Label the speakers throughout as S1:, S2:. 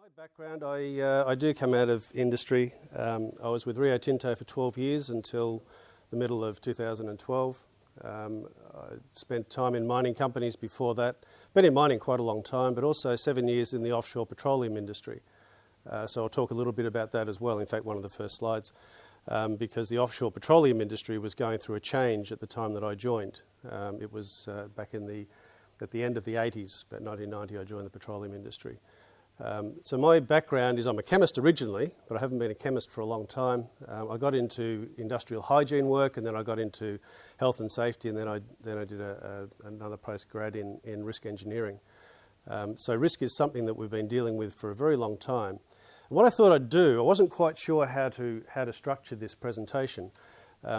S1: My background, I do come out of industry. I was with Rio Tinto for 12 years until the middle of 2012. I spent time in mining companies before that. Been in mining quite a long time, but also 7 years in the offshore petroleum industry. So I'll talk a little bit about that as well, in fact one of the first slides, because the offshore petroleum industry was going through a change at the time that I joined. It was back at the end of the 80s, about 1990 I joined the petroleum industry. So my background is I'm a chemist originally, but I haven't been a chemist for a long time. I got into industrial hygiene work, and then I got into health and safety, and then I did another postgrad in risk engineering. So risk is something that we've been dealing with for a very long time. And what I thought I'd do, I wasn't quite sure how to structure this presentation,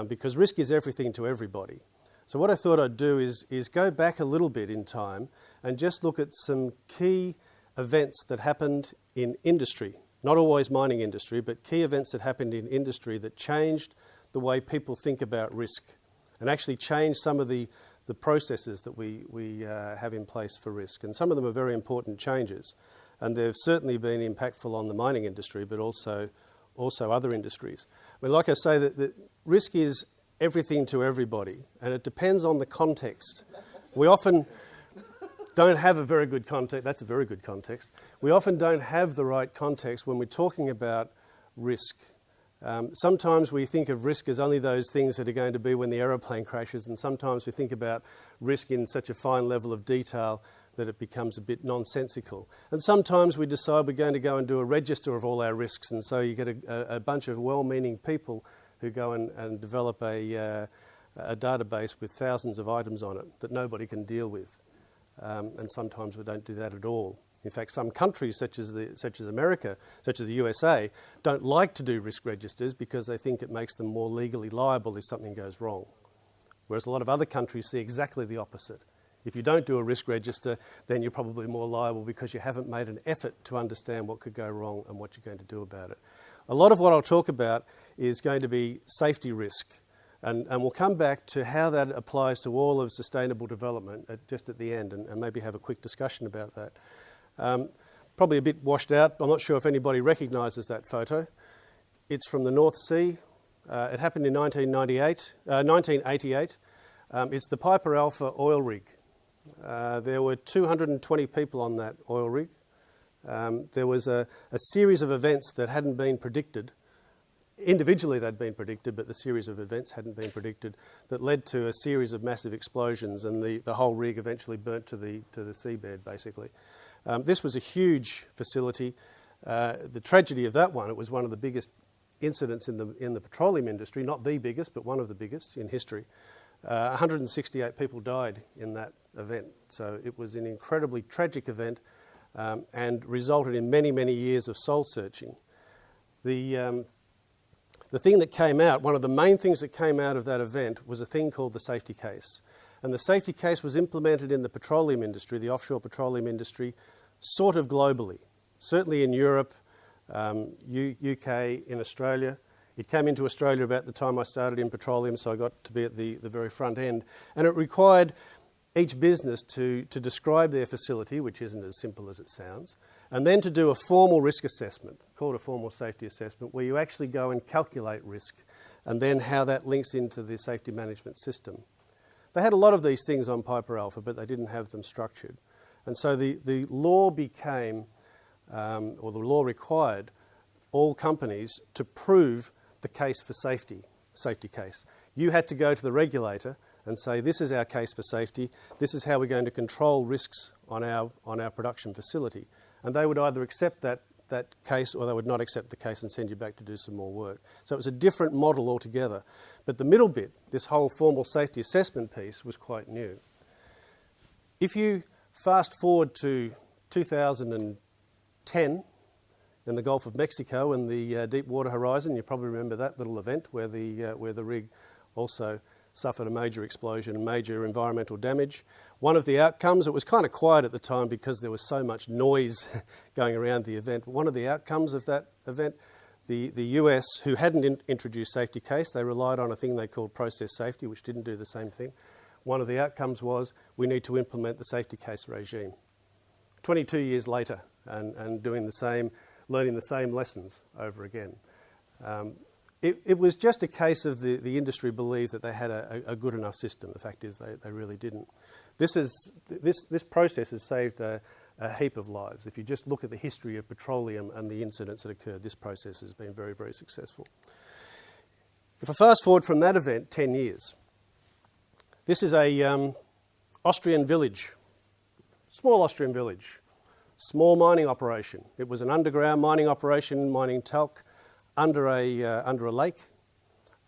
S1: because risk is everything to everybody. So what I thought I'd do is go back a little bit in time and just look at some key events that happened in industry, not always mining industry, but key events that happened in industry that changed the way people think about risk and actually changed some of the processes that we have in place for risk. And some of them are very important changes, and they've certainly been impactful on the mining industry, but also other industries. I mean, like I say, that risk is everything to everybody, and it depends on the context. We often don't have a very good context. That's a very good context. We often don't have the right context when we're talking about risk. Sometimes we think of risk as only those things that are going to be when the aeroplane crashes, and sometimes we think about risk in such a fine level of detail that it becomes a bit nonsensical. And sometimes we decide we're going to go and do a register of all our risks, and so you get a bunch of well-meaning people who go and develop a database with thousands of items on it that nobody can deal with. And sometimes we don't do that at all. In fact, some countries, such as America, such as the USA, don't like to do risk registers because they think it makes them more legally liable if something goes wrong. Whereas a lot of other countries see exactly the opposite. If you don't do a risk register, then you're probably more liable because you haven't made an effort to understand what could go wrong and what you're going to do about it. A lot of what I'll talk about is going to be safety risk. And we'll come back to how that applies to all of sustainable development just at the end, and maybe have a quick discussion about that. Probably a bit washed out. I'm not sure if anybody recognises that photo. It's from the North Sea. It happened in 1988. It's the Piper Alpha oil rig. There were 220 people on that oil rig. There was a series of events that hadn't been predicted. Individually they'd been predicted, but the series of events hadn't been predicted that led to a series of massive explosions, and the whole rig eventually burnt to the seabed, basically. This was a huge facility. The tragedy of that one, it was one of the biggest incidents in the petroleum industry, not the biggest, but one of the biggest in history. 168 people died in that event, so it was an incredibly tragic event and resulted in many, many years of soul searching. The thing that came out, one of the main things that came out of that event was a thing called the safety case. And the safety case was implemented in the petroleum industry, the offshore petroleum industry, sort of globally. Certainly in Europe, UK, in Australia. It came into Australia about the time I started in petroleum, so I got to be at the very front end. And it required each business to describe their facility, which isn't as simple as it sounds, and then to do a formal risk assessment, called a formal safety assessment, where you actually go and calculate risk, and then how that links into the safety management system. They had a lot of these things on Piper Alpha, but they didn't have them structured. And so the law became, or the law required all companies to prove the case for safety case. You had to go to the regulator and say, this is our case for safety, this is how we're going to control risks on our production facility. And they would either accept that case, or they would not accept the case and send you back to do some more work. So it was a different model altogether. But the middle bit, this whole formal safety assessment piece, was quite new. If you fast forward to 2010 in the Gulf of Mexico and the Deepwater Horizon, you probably remember that little event where the rig also suffered a major explosion and major environmental damage. One of the outcomes, it was kind of quiet at the time because there was so much noise going around the event. One of the outcomes of that event, the US, who hadn't introduced safety case, they relied on a thing they called process safety, which didn't do the same thing. One of the outcomes was we need to implement the safety case regime. 22 years later, and doing the same, learning the same lessons over again. It was just a case of the industry believed that they had a good enough system. The fact is they really didn't. This process has saved a heap of lives. If you just look at the history of petroleum and the incidents that occurred, this process has been very, very successful. If I fast forward from that event 10 years, this is a Austrian village, small Austrian village, small mining operation. It was an underground mining operation, mining talc under a lake.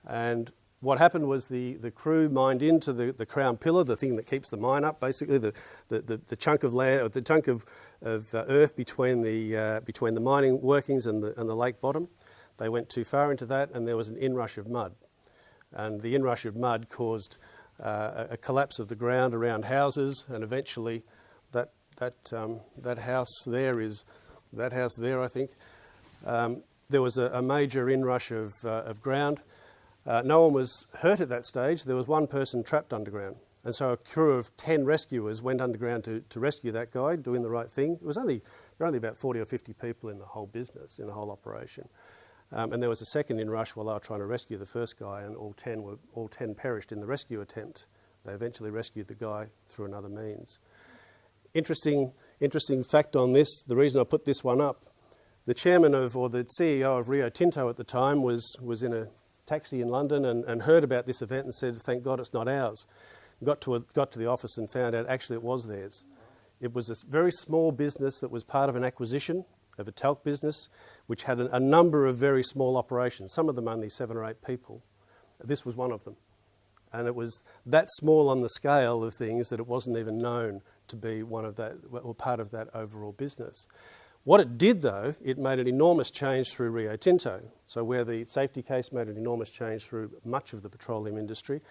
S1: And what happened was the crew mined into the crown pillar, the thing that keeps the mine up, basically the chunk of land, or the chunk of earth between the mining workings and the lake bottom. They went too far into that, and there was an inrush of mud, and the inrush of mud caused a collapse of the ground around houses, and eventually that house there is that house there, I think. There was a major inrush of ground. No one was hurt at that stage. There was one person trapped underground. And so a crew of 10 rescuers went underground to rescue that guy, doing the right thing. There were only about 40 or 50 people in the whole business, in the whole operation. And there was a second inrush while they were trying to rescue the first guy, and all 10 perished in the rescue attempt. They eventually rescued the guy through another means. Interesting fact on this, the reason I put this one up, the chairman or the CEO of Rio Tinto at the time was in a taxi in London and heard about this event and said, "Thank God it's not ours." Got to the office and found out actually it was theirs. It was a very small business that was part of an acquisition of a talc business, which had a number of very small operations, some of them only 7 or 8 people. This was one of them. And it was that small on the scale of things that it wasn't even known to be one of that, or part of that overall business. What it did, though, it made an enormous change through Rio Tinto. So where the safety case made an enormous change through much of the petroleum industry,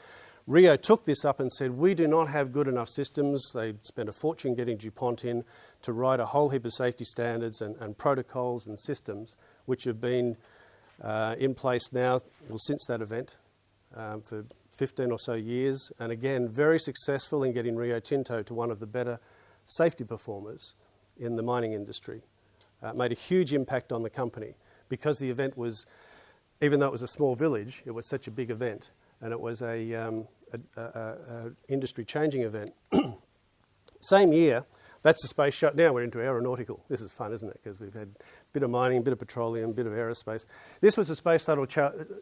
S1: Rio took this up and said, we do not have good enough systems. They spent a fortune getting DuPont in to write a whole heap of safety standards and protocols and systems, which have been in place now, well, since that event, for 15 or so years. And again, very successful in getting Rio Tinto to one of the better safety performers in the mining industry. Made a huge impact on the company because the event was, even though it was a small village, it was such a big event, and it was a industry-changing event. Same year, that's the space shut. Now we're into aeronautical. This is fun, isn't it? Because we've had a bit of mining, a bit of petroleum, a bit of aerospace. This was the Space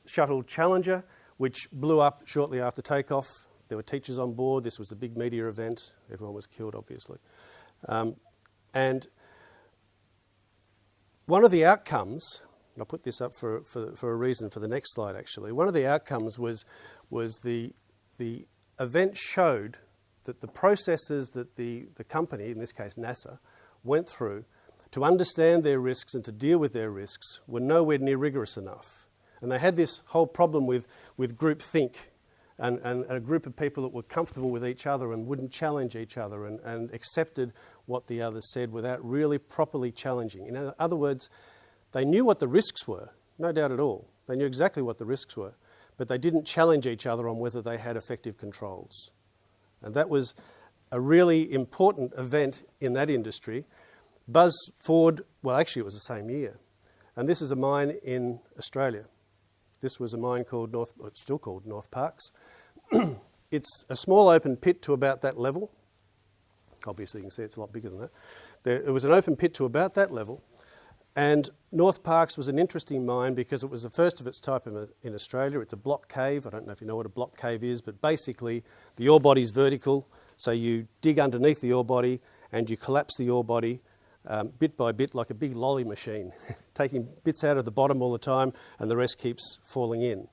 S1: Shuttle Challenger, which blew up shortly after takeoff. There were teachers on board. This was a big media event. Everyone was killed, obviously. And one of the outcomes, and I'll put this up for a reason for the next slide actually, one of the outcomes was the event showed that the processes that the company, in this case NASA, went through to understand their risks and to deal with their risks were nowhere near rigorous enough. And they had this whole problem with groupthink and a group of people that were comfortable with each other and wouldn't challenge each other and accepted what the other said without really properly challenging. In other words, they knew what the risks were, no doubt at all. They knew exactly what the risks were, but they didn't challenge each other on whether they had effective controls. And that was a really important event in that industry. Buzz forward, well actually it was the same year, and this is a mine in Australia. This was a mine called it's still called North Parks. It's a small open pit to about that level. Obviously you can see it's a lot bigger than that. It was an open pit to about that level, and North Parks was an interesting mine because it was the first of its type in Australia. It's a block cave. I don't know if you know what a block cave is, but basically the ore body is vertical, so you dig underneath the ore body and you collapse the ore body bit by bit like a big lolly machine, taking bits out of the bottom all the time and the rest keeps falling in.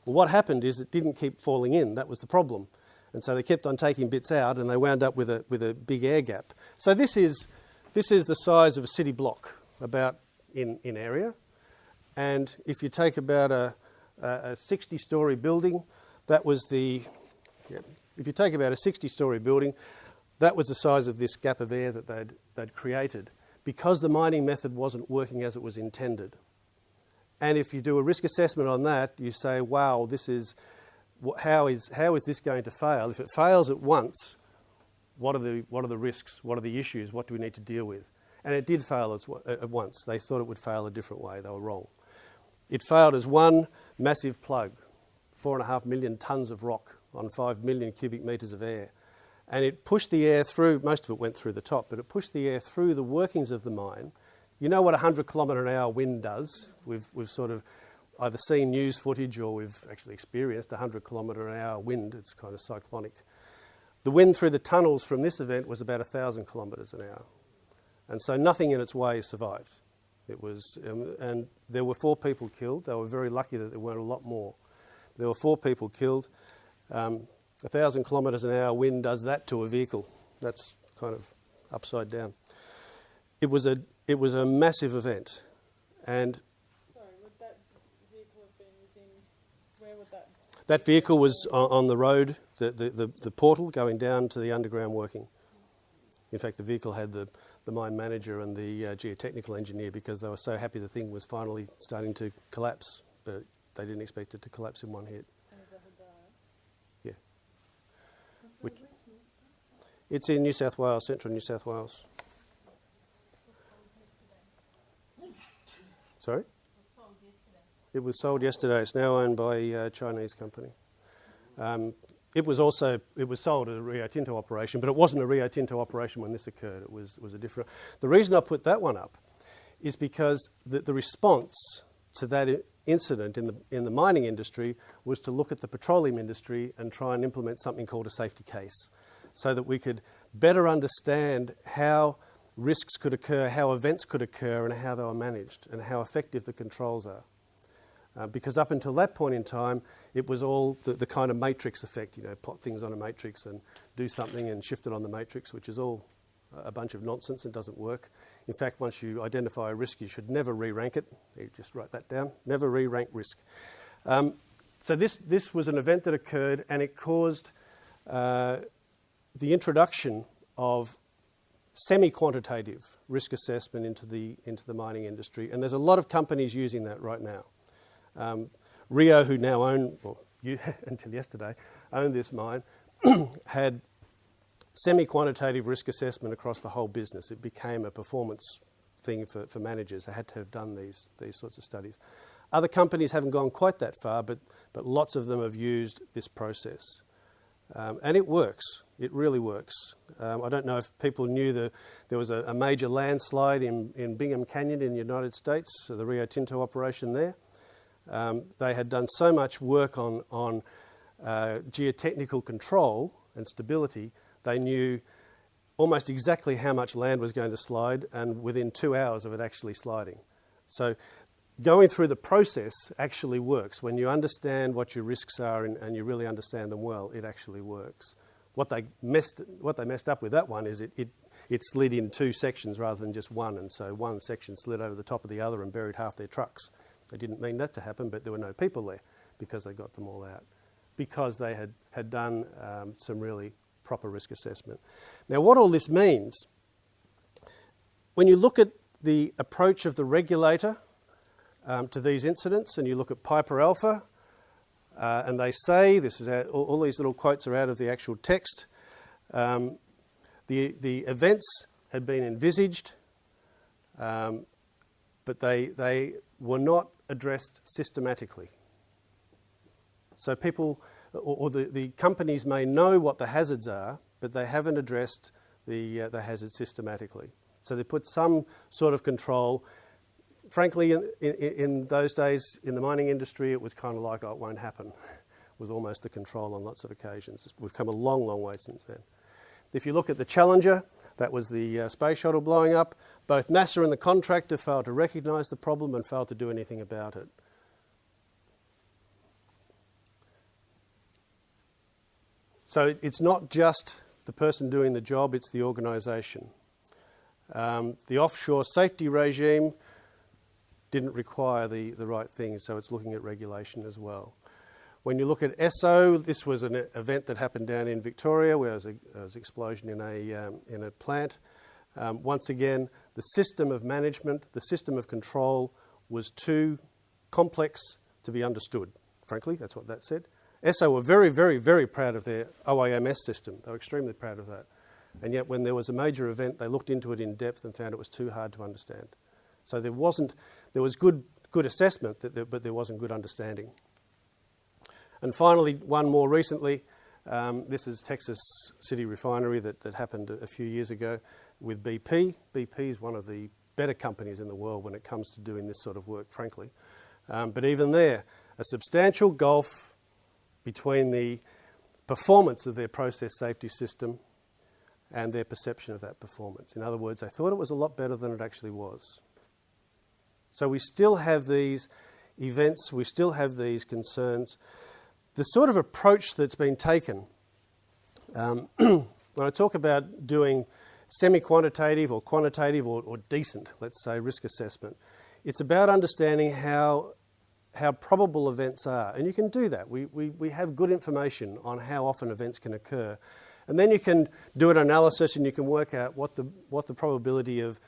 S1: Well, what happened is it didn't keep falling in. That was the problem. And so they kept on taking bits out and they wound up with a big air gap. So this is the size of a city block about in area. And if you take about a 60-storey building, that was if you take about a 60-storey building, that was the size of this gap of air that they'd created because the mining method wasn't working as it was intended. And if you do a risk assessment on that, you say, wow, how is this going to fail? If it fails at once, what are the risks? What are the issues? What do we need to deal with? And it did fail at once. They thought it would fail a different way. They were wrong. It failed as one massive plug, 4.5 million tonnes of rock on 5 million cubic metres of air. And it pushed the air through, most of it went through the top, but it pushed the air through the workings of the mine. You know what a 100-kilometre-an-hour wind does. We've sort of either seen news footage or we've actually experienced a 100-kilometre-an-hour wind. It's kind of cyclonic. The wind through the tunnels from this event was about 1,000 kilometres an hour. And so nothing in its way survived. It was, and there were 4 people killed. They were very lucky that there weren't a lot more. There were 4 people killed. 1,000 kilometres an hour wind does that to a vehicle. That's kind of upside down. It was a massive event, and
S2: sorry, would that vehicle have been within? Where would that?
S1: That vehicle was on the road, the portal going down to the underground working. In fact, the vehicle had the mine manager and the geotechnical engineer because they were so happy the thing was finally starting to collapse, but they didn't expect it to collapse in one hit. Yeah. Which, it's in New South Wales, central New South Wales. Sorry? It was sold yesterday. It's now owned by a Chinese company. It was sold as a Rio Tinto operation, but it wasn't a Rio Tinto operation when this occurred. It was a different. The reason I put that one up is because the response to that incident in the mining industry was to look at the petroleum industry and try and implement something called a safety case, so that we could better understand how risks could occur, how events could occur, and how they were managed, and how effective the controls are. Because up until that point in time, it was all the kind of matrix effect, plot things on a matrix and do something and shift it on the matrix, which is all a bunch of nonsense and doesn't work. In fact, once you identify a risk, you should never re-rank it. You just write that down, never re-rank risk. So this was an event that occurred, and it caused the introduction of semi-quantitative risk assessment into the mining industry, and there's a lot of companies using that right now. Rio, who now until yesterday, owned this mine, had semi-quantitative risk assessment across the whole business. It became a performance thing for managers. They had to have done these sorts of studies. Other companies haven't gone quite that far, but lots of them have used this process. And it works. It really works. I don't know if people knew there was a major landslide in Bingham Canyon in the United States, so the Rio Tinto operation there. They had done so much work on geotechnical control and stability, they knew almost exactly how much land was going to slide, and within 2 hours of it actually sliding. So going through the process actually works. When you understand what your risks are and you really understand them well, it actually works. What they messed up with that one is it slid in 2 sections rather than just one, and so one section slid over the top of the other and buried half their trucks. They didn't mean that to happen, but there were no people there because they got them all out, because they had done some really proper risk assessment. Now, what all this means, when you look at the approach of the regulator to these incidents, and you look at Piper Alpha, and they say, all these little quotes are out of the actual text, the events had been envisaged, but they were not addressed systematically. So people, or the companies may know what the hazards are, but they haven't addressed the hazards systematically. So they put some sort of control. Frankly, in those days, in the mining industry, it was kind of like, oh, it won't happen. Was almost the control on lots of occasions. We've come a long, long way since then. If you look at the Challenger, that was the space shuttle blowing up. Both NASA and the contractor failed to recognise the problem and failed to do anything about it. So it's not just the person doing the job, it's the organisation. The offshore safety regime didn't require the right things, so it's looking at regulation as well. When you look at ESSO, this was an event that happened down in Victoria where there was an explosion in a plant. Once again, the system of management, the system of control was too complex to be understood. Frankly, that's what that said. ESSO were very, very, very proud of their OAMS system. They were extremely proud of that. And yet when there was a major event, they looked into it in depth and found it was too hard to understand. So there was good assessment, but there wasn't good understanding. And finally, one more recently, this is Texas City Refinery that happened a few years ago with BP. BP is one of the better companies in the world when it comes to doing this sort of work, frankly. But even there, a substantial gulf between the performance of their process safety system and their perception of that performance. In other words, they thought it was a lot better than it actually was. So we still have these events, we still have these concerns. The sort of approach that's been taken, when I talk about doing semi-quantitative or quantitative or decent, let's say, risk assessment, it's about understanding how probable events are. And you can do that. We have good information on how often events can occur. And then you can do an analysis and you can work out what the probability of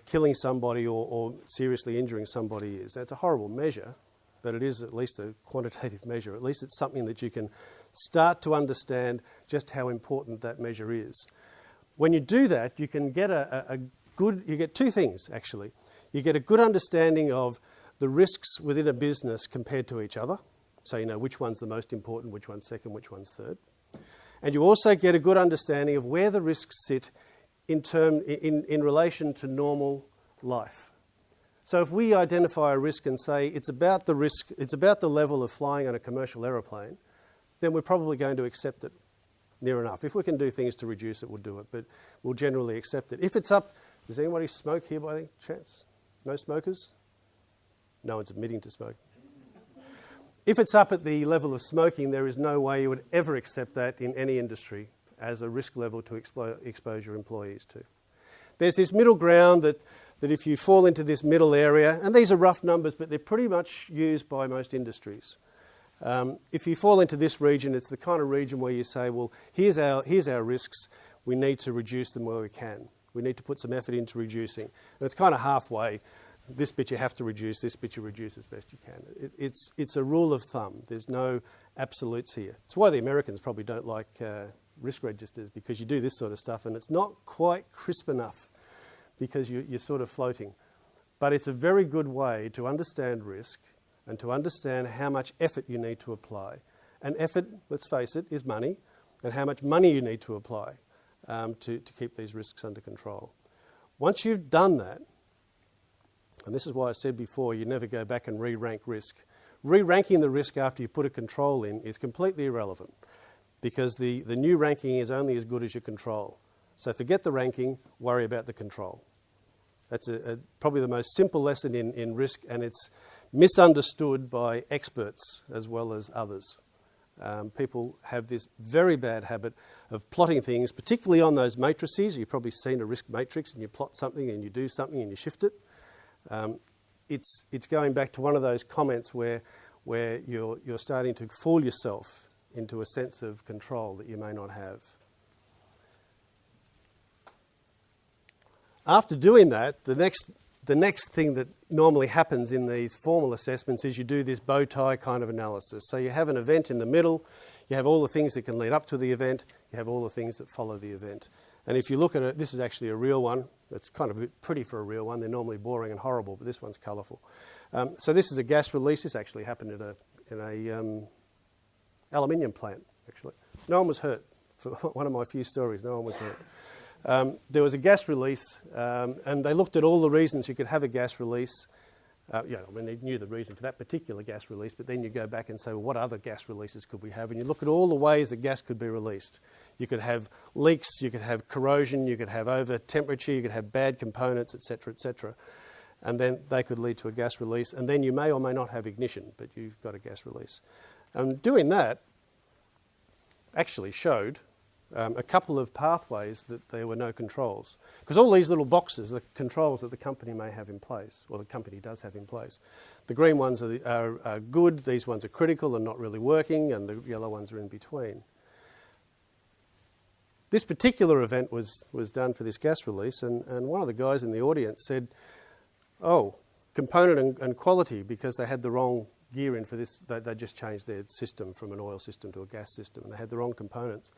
S1: killing somebody or seriously injuring somebody is. That's a horrible measure, but it is at least a quantitative measure. At least it's something that you can start to understand just how important that measure is. When you do that, you can get you get two things, actually. You get a good understanding of the risks within a business compared to each other. So you know which one's the most important, which one's second, which one's third. And you also get a good understanding of where the risks sit in relation to normal life. So if we identify a risk and say it's about the risk, it's about the level of flying on a commercial aeroplane, then we're probably going to accept it near enough. If we can do things to reduce it, we'll do it, but we'll generally accept it. If it's up, does anybody smoke here by any chance? No smokers? No one's admitting to smoke. If it's up at the level of smoking, there is no way you would ever accept that in any industry as a risk level to expose your employees to. There's this middle ground that if you fall into this middle area, and these are rough numbers, but they're pretty much used by most industries. If you fall into this region, it's the kind of region where you say, well, here's our risks. We need to reduce them where we can. We need to put some effort into reducing. And it's kind of halfway. This bit you have to reduce, this bit you reduce as best you can. It's a rule of thumb. There's no absolutes here. It's why the Americans probably don't like risk registers, because you do this sort of stuff and it's not quite crisp enough because you're sort of floating. But it's a very good way to understand risk and to understand how much effort you need to apply. And effort, let's face it, is money, and how much money you need to apply to keep these risks under control. Once you've done that, and this is why I said before, you never go back and re-rank risk. Re-ranking the risk after you put a control in is completely irrelevant, because the new ranking is only as good as your control. So forget the ranking, worry about the control. That's probably the most simple lesson in risk, and it's misunderstood by experts as well as others. People have this very bad habit of plotting things, particularly on those matrices. You've probably seen a risk matrix and you plot something and you do something and you shift it. It's going back to one of those comments where you're starting to fool yourself into a sense of control that you may not have. After doing that, the next thing that normally happens in these formal assessments is you do this bow tie kind of analysis. So you have an event in the middle, you have all the things that can lead up to the event, you have all the things that follow the event. And if you look at it, this is actually a real one. It's kind of a bit pretty for a real one. They're normally boring and horrible, but this one's colourful. So this is a gas release. This actually happened in a aluminium plant, actually. No one was hurt. For one of my few stories, no one was hurt. There was a gas release, and they looked at all the reasons you could have a gas release. They knew the reason for that particular gas release, but then you go back and say, well, what other gas releases could we have? And you look at all the ways that gas could be released. You could have leaks, you could have corrosion, you could have over temperature, you could have bad components, etc., etc. And then they could lead to a gas release, and then you may or may not have ignition, but you've got a gas release. And doing that actually showed a couple of pathways that there were no controls. Because all these little boxes are the controls that the company may have in place, or the company does have in place. The green ones are good, these ones are critical and not really working, and the yellow ones are in between. This particular event was done for this gas release, and one of the guys in the audience said, oh, component and quality, because they had the wrong gear in for this. They just changed their system from an oil system to a gas system, and they had the wrong components.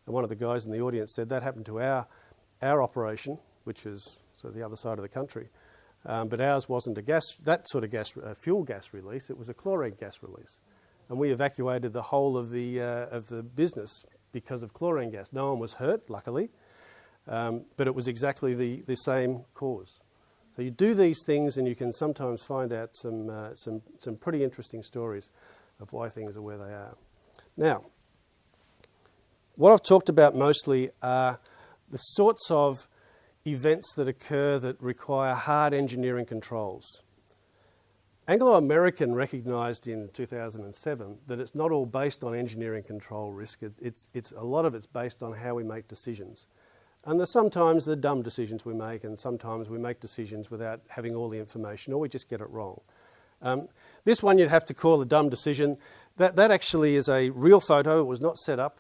S1: And one of the guys in the audience said that happened to our operation, which is so the other side of the country. But ours wasn't that sort of fuel gas release. It was a chlorine gas release, and we evacuated the whole of the business because of chlorine gas. No one was hurt, luckily, but it was exactly the same cause. So you do these things, and you can sometimes find out some pretty interesting stories of why things are where they are. Now, what I've talked about mostly are the sorts of events that occur that require hard engineering controls. Anglo-American recognised in 2007 that it's not all based on engineering control risk. It's a lot of it's based on how we make decisions. And there's sometimes the dumb decisions we make, and sometimes we make decisions without having all the information, or we just get it wrong. This one you'd have to call a dumb decision. That actually is a real photo. It was not set up.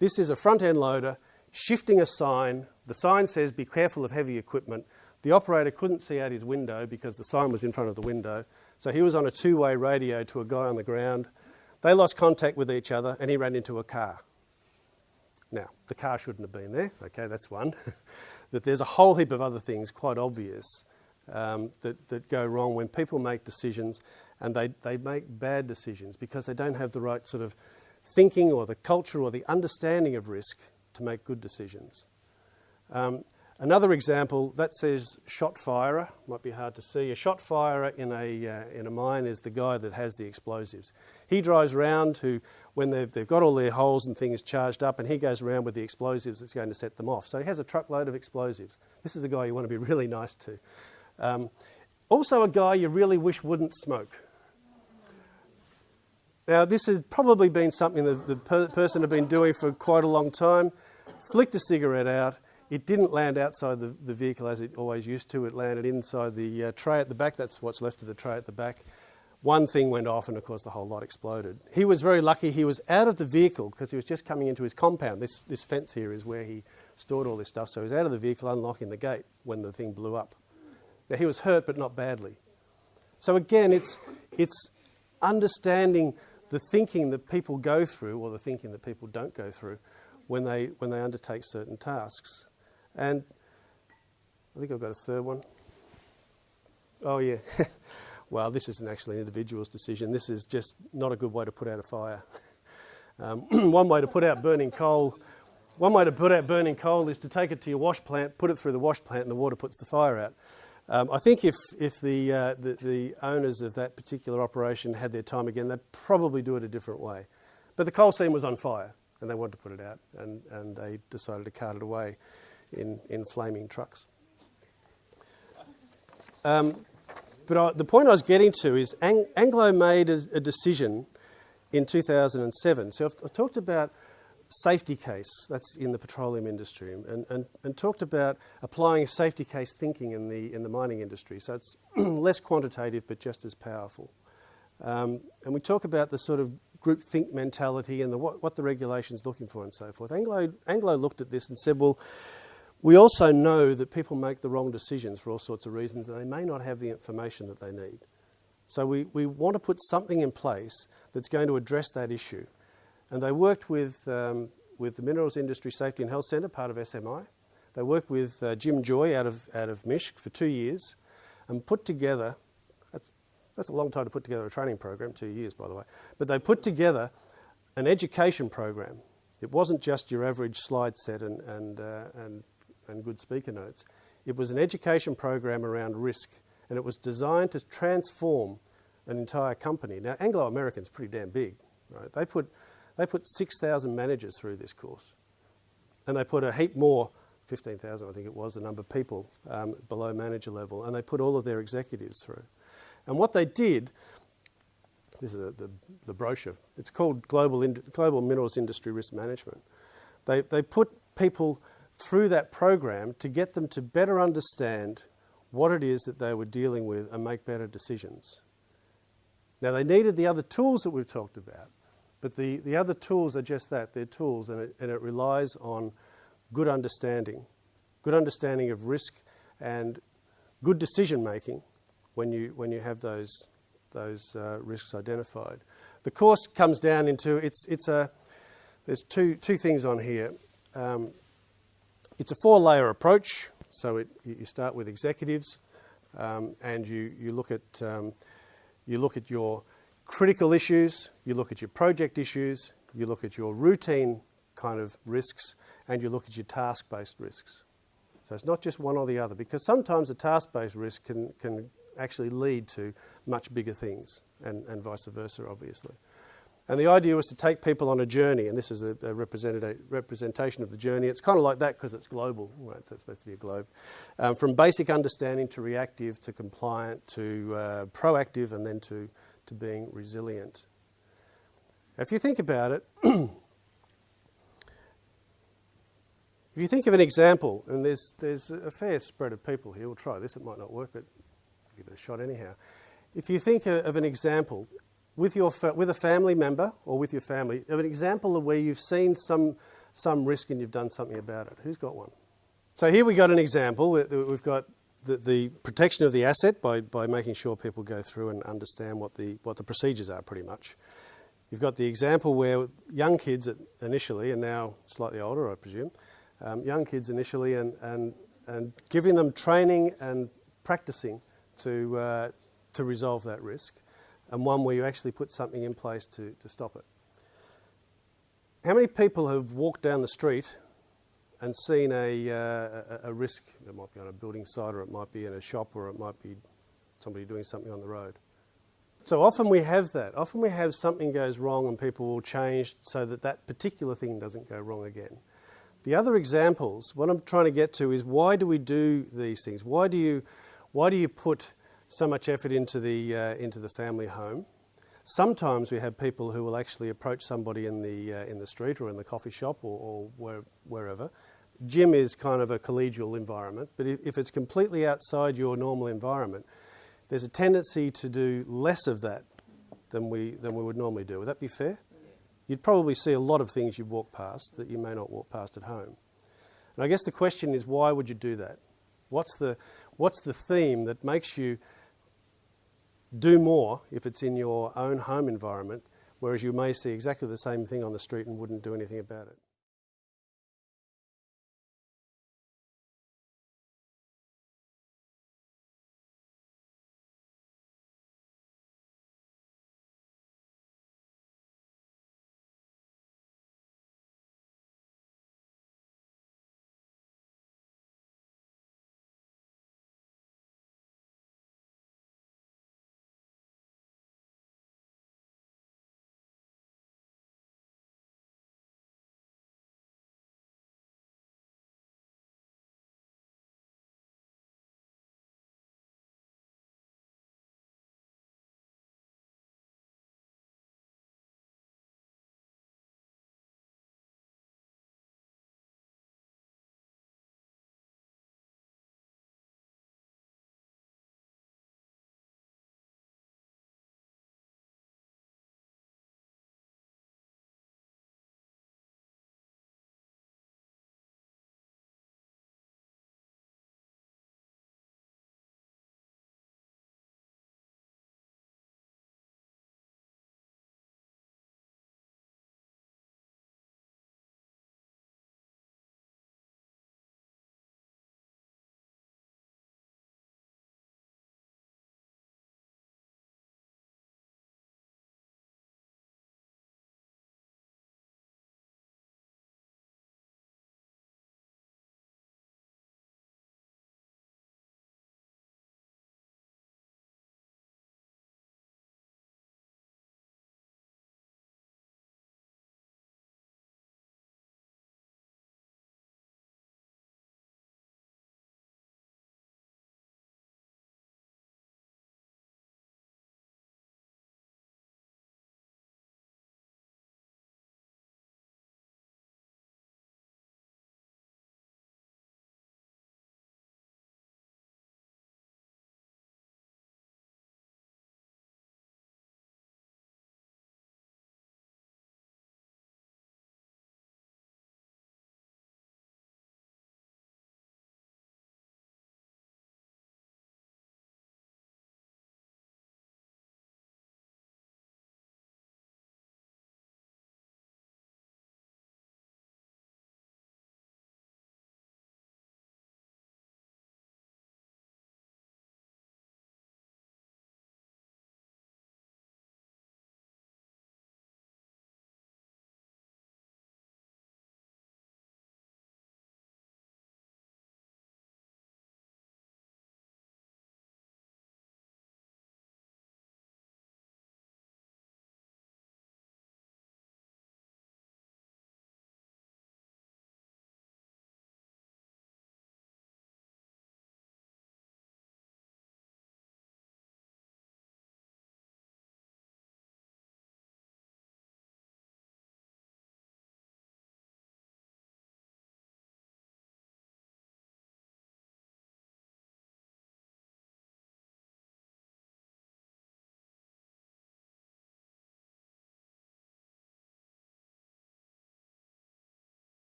S1: This is a front-end loader shifting a sign. The sign says, "Be careful of heavy equipment." The operator couldn't see out his window because the sign was in front of the window. So he was on a two-way radio to a guy on the ground. They lost contact with each other, and he ran into a car. Now, the car shouldn't have been there. Okay, that's one. But there's a whole heap of other things quite obvious that go wrong when people make decisions, and they make bad decisions because they don't have the right sort of thinking or the culture or the understanding of risk to make good decisions. Another example, that says shot firer. Might be hard to see. A shot firer in a mine is the guy that has the explosives. He drives around when they've got all their holes and things charged up, and he goes around with the explosives that's going to set them off. So he has a truckload of explosives. This is a guy you want to be really nice to. Also a guy you really wish wouldn't smoke. Now, this has probably been something that the person had been doing for quite a long time. Flicked a cigarette out. It didn't land outside the vehicle as it always used to. It landed inside the tray at the back. That's what's left of the tray at the back. One thing went off, and of course the whole lot exploded. He was very lucky. He was out of the vehicle because he was just coming into his compound. This fence here is where he stored all this stuff. So he was out of the vehicle unlocking the gate when the thing blew up. Now, he was hurt, but not badly. So again, it's understanding the thinking that people go through, or the thinking that people don't go through, when they undertake certain tasks. And I think I've got a third one. Oh, yeah. Well, this isn't actually an individual's decision. This is just not a good way to put out a fire. One way to put out burning coal is to take it to your wash plant, put it through the wash plant, and the water puts the fire out. I think if the owners of that particular operation had their time again, they'd probably do it a different way. But the coal seam was on fire, and they wanted to put it out, and they decided to cart it away in flaming trucks. But the point I was getting to is Anglo made a decision in 2007. So I've talked about safety case, that's in the petroleum industry, and talked about applying safety case thinking in the mining industry. So it's less quantitative but just as powerful. And we talk about the sort of group think mentality and what the regulation's looking for and so forth. Anglo looked at this and said, well, we also know that people make the wrong decisions for all sorts of reasons, and they may not have the information that they need. So we want to put something in place that's going to address that issue. And they worked with the Minerals Industry Safety and Health Centre, part of SMI. They worked with Jim Joy out of MISC for 2 years and put together, that's a long time to put together a training program, 2 years by the way, but they put together an education program. It wasn't just your average slide set and good speaker notes. It was an education program around risk, and it was designed to transform an entire company. Now, Anglo-American's pretty damn big, right? They put 6,000 managers through this course, and they put a heap more, 15,000 I think it was, the number of people below manager level, and they put all of their executives through. And what they did, this is the brochure, it's called Global Minerals Industry Risk Management. They put people through that program to get them to better understand what it is that they were dealing with and make better decisions. Now, they needed the other tools that we've talked about, but the other tools are just that, they're tools, and it relies on good understanding of risk and good decision making when you have those risks identified. The course comes down into there's two things on here. it's a 4-layer approach. So you start with executives, and you look at your critical issues, you look at your project issues, you look at your routine kind of risks, and you look at your task-based risks. So it's not just one or the other, because sometimes a task-based risk can actually lead to much bigger things, and vice versa, obviously. And the idea was to take people on a journey, and this is a representation of the journey. It's kind of like that because it's global. Right, so it's supposed to be a globe. From basic understanding to reactive to compliant to proactive, and then to being resilient. If you think about it, if you think of an example, and there's a fair spread of people here, we'll try this, it might not work, but give it a shot anyhow. If you think of an example with a family member or with your family, of an example of where you've seen some risk and you've done something about it. Who's got one? So here we got an example. We've got the protection of the asset by making sure people go through and understand what the procedures are, pretty much. You've got the example where young kids initially, and now slightly older, I presume, young kids initially, and giving them training and practicing to resolve that risk, and one where you actually put something in place to stop it. How many people have walked down the street and seen a risk? It might be on a building site, or it might be in a shop, or it might be somebody doing something on the road. So often we have that. Often we have something goes wrong and people will change so that particular thing doesn't go wrong again. The other examples, what I'm trying to get to is, why do we do these things? Why do you put so much effort into the family home? Sometimes we have people who will actually approach somebody in the street or in the coffee shop or wherever. Gym is kind of a collegial environment, but if it's completely outside your normal environment, there's a tendency to do less of that than we would normally do. Would that be fair? You'd probably see a lot of things you walk past that you may not walk past at home. And I guess the question is, why would you do that? What's the theme that makes you do more if it's in your own home environment, whereas you may see exactly the same thing on the street and wouldn't do anything about it?